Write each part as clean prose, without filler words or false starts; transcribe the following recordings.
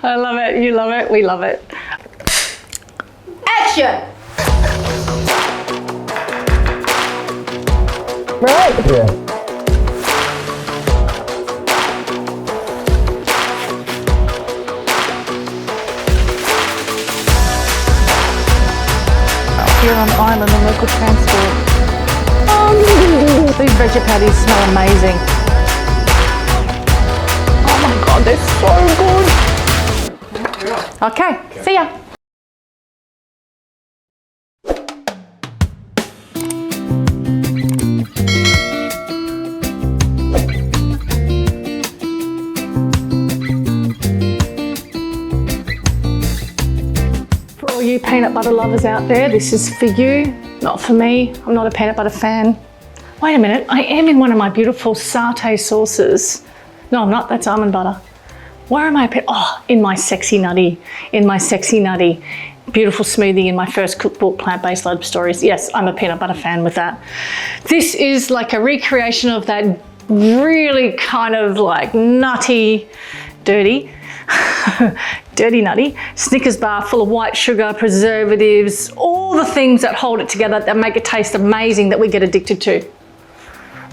I love it, you love it, we love it. Action! Right? Yeah. Here on the island on local transport. These veggie patties smell amazing. Oh my God, they're so good. Okay, see ya. For all you peanut butter lovers out there, this is for you, not for me. I'm not a peanut butter fan. Wait a minute, I am in one of my beautiful satay sauces. No, I'm not, that's almond butter. Where am I? Oh, in my sexy nutty, beautiful smoothie in my first cookbook, Plant-Based Love Stories. Yes, I'm a peanut butter fan with that. This is like a recreation of that really kind of like nutty, dirty nutty Snickers bar full of white sugar, preservatives, all the things that hold it together that make it taste amazing that we get addicted to.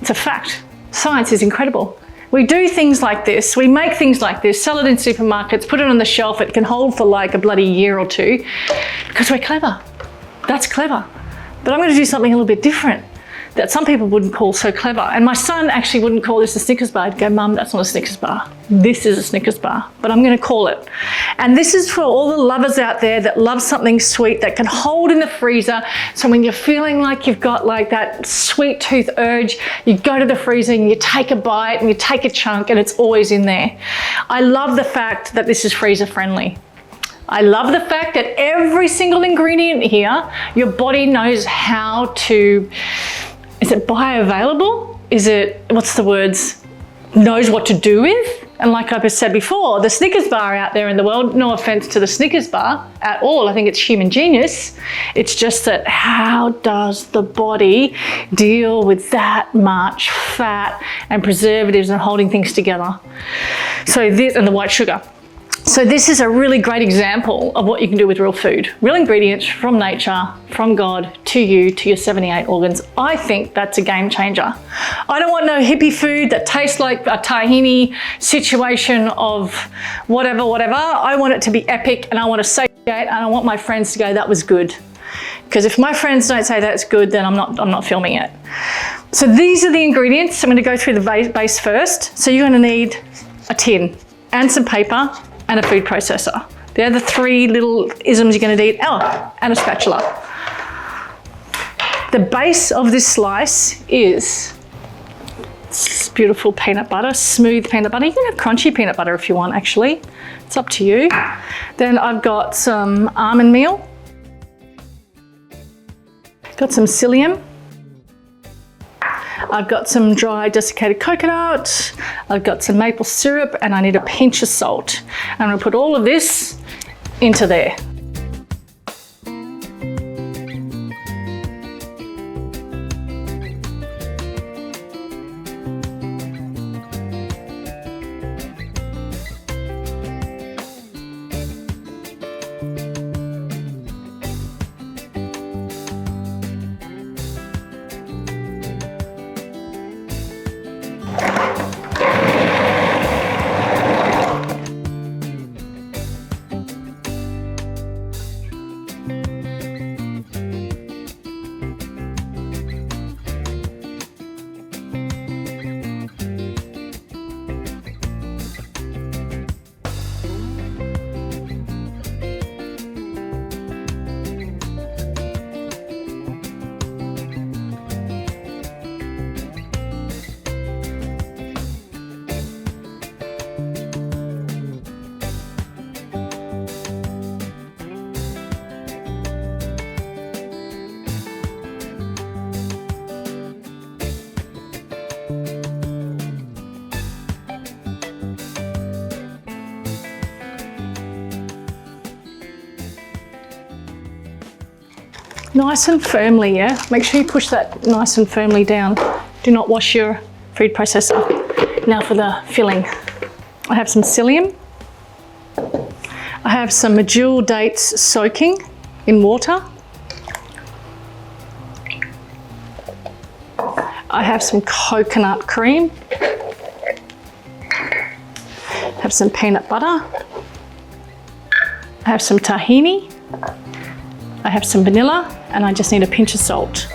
It's a fact. Science is incredible. We do things like this, we make things like this, sell it in supermarkets, put it on the shelf, it can hold for like a bloody year or two because we're clever. That's clever. But I'm going to do something a little bit different that some people wouldn't call so clever. And my son actually wouldn't call this a Snickers bar. He'd go, Mum, that's not a Snickers bar. This is a Snickers bar, but I'm going to call it. And this is for all the lovers out there that love something sweet that can hold in the freezer. So when you're feeling like you've got like that sweet tooth urge, you go to the freezer and you take a bite and you take a chunk and it's always in there. I love the fact that this is freezer friendly. I love the fact that every single ingredient here, your body knows how to, is it bioavailable? Is it, what's the words? Knows what to do with? And like I said before, the Snickers bar out there in the world, no offense to the Snickers bar at all, I think it's human genius. It's just that how does the body deal with that much fat and preservatives and holding things together? So this, and the white sugar. So this is a really great example of what you can do with real food. Real ingredients from nature, from God, to you, to your 78 organs. I think that's a game changer. I don't want no hippie food that tastes like a tahini situation of whatever. I want it to be epic and I want to satiate and I want my friends to go, that was good. Because if my friends don't say that's good, then I'm not filming it. So these are the ingredients. I'm going to go through the base first. So you're going to need a tin and some paper and a food processor. They're the three little isms you're going to need. Oh, and a spatula. The base of this slice is this beautiful peanut butter, smooth peanut butter. You can have crunchy peanut butter if you want, actually. It's up to you. Then I've got some almond meal. Got some psyllium. I've got some dry desiccated coconut, I've got some maple syrup, and I need a pinch of salt. I'm going to put all of this into there. Nice and firmly, yeah? Make sure you push that nice and firmly down. Do not wash your food processor. Now for the filling. I have some psyllium. I have some medjool dates soaking in water. I have some coconut cream. I have some peanut butter. I have some tahini. I have some vanilla, and I just need a pinch of salt.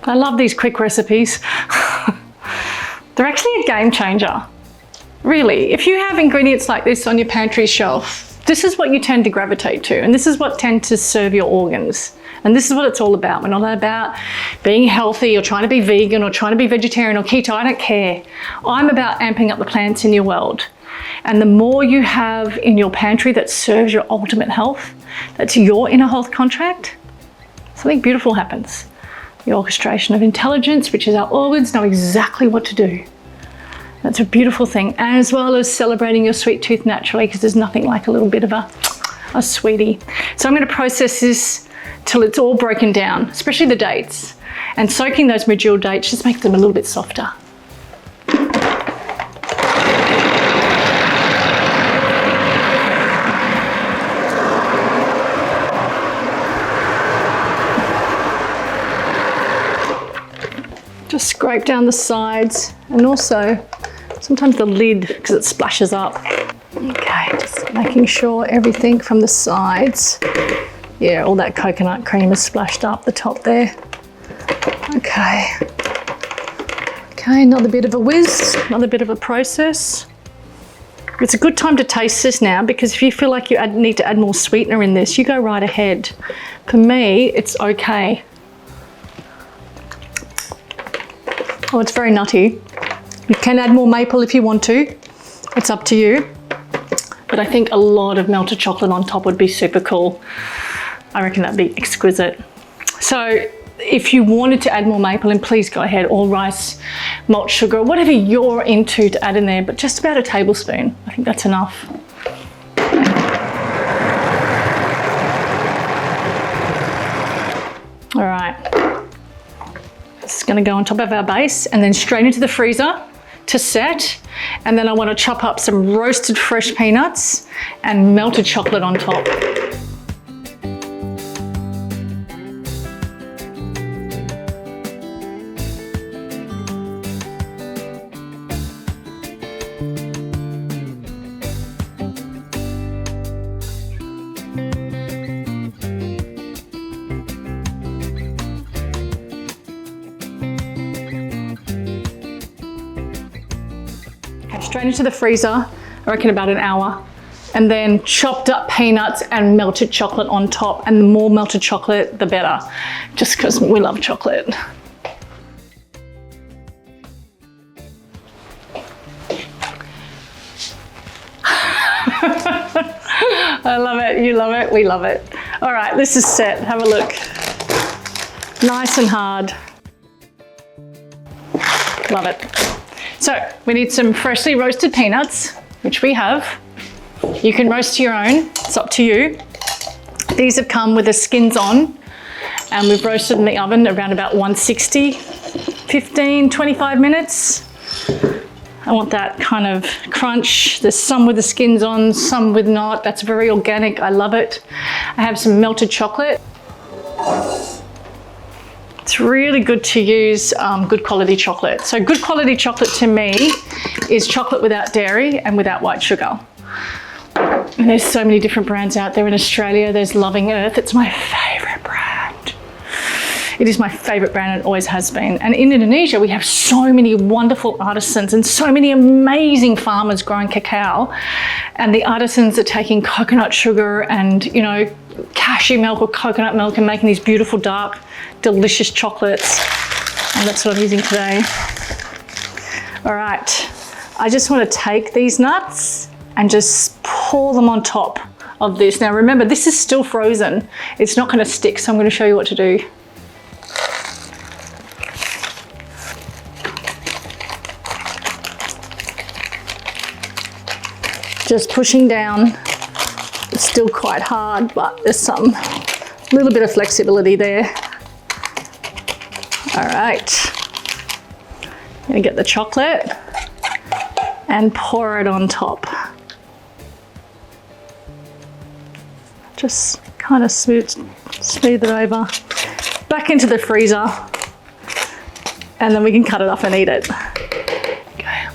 I love these quick recipes. They're actually a game changer. Really, if you have ingredients like this on your pantry shelf, this is what you tend to gravitate to, and this is what tends to serve your organs. And this is what it's all about. We're not about being healthy or trying to be vegan or trying to be vegetarian or keto. I don't care. I'm about amping up the plants in your world. And the more you have in your pantry that serves your ultimate health, that's your inner health contract, something beautiful happens. The orchestration of intelligence, which is our organs, know exactly what to do. That's a beautiful thing, as well as celebrating your sweet tooth naturally, because there's nothing like a little bit of a sweetie. So I'm going to process this till it's all broken down, especially the dates. And soaking those medjool dates just makes them a little bit softer. Just scrape down the sides, and also sometimes the lid, because it splashes up. Okay, just making sure everything from the sides, yeah, all that coconut cream is splashed up the top there. Okay. Okay, another bit of a whiz, another bit of a process. It's a good time to taste this now, because if you feel like you need to add more sweetener in this, you go right ahead. For me, it's okay. Oh, it's very nutty. You can add more maple if you want to. It's up to you. But I think a lot of melted chocolate on top would be super cool. I reckon that'd be exquisite. So if you wanted to add more maple in, please go ahead, or rice, malt sugar, whatever you're into to add in there, but just about a tablespoon. I think that's enough. All right. This is going to go on top of our base and then straight into the freezer to set. And then I want to chop up some roasted fresh peanuts and melted chocolate on top. Straight into the freezer, I reckon about an hour, and then chopped up peanuts and melted chocolate on top, and the more melted chocolate, the better, just because we love chocolate. I love it, you love it, we love it. All right, this is set, have a look. Nice and hard. Love it. So we need some freshly roasted peanuts, which we have. You can roast your own, it's up to you. These have come with the skins on, and we've roasted in the oven around about 160, 15, 25 minutes. I want that kind of crunch. There's some with the skins on, some with not. That's very organic, I love it. I have some melted chocolate. It's really good to use good quality chocolate. So good quality chocolate to me is chocolate without dairy and without white sugar. And there's so many different brands out there in Australia. There's Loving Earth, it's my favorite brand. It is my favorite brand and it always has been. And in Indonesia, we have so many wonderful artisans and so many amazing farmers growing cacao. And the artisans are taking coconut sugar and, you know, cashew milk or coconut milk and making these beautiful dark, delicious chocolates. And that's what I'm using today. All right, I just want to take these nuts and just pour them on top of this. Now remember, this is still frozen. It's not going to stick, so I'm going to show you what to do. Just pushing down. It's still quite hard, but there's some little bit of flexibility there. All right. I'm gonna get the chocolate and pour it on top. Just kind of smooth it over. Back into the freezer, and then we can cut it up and eat it. Okay.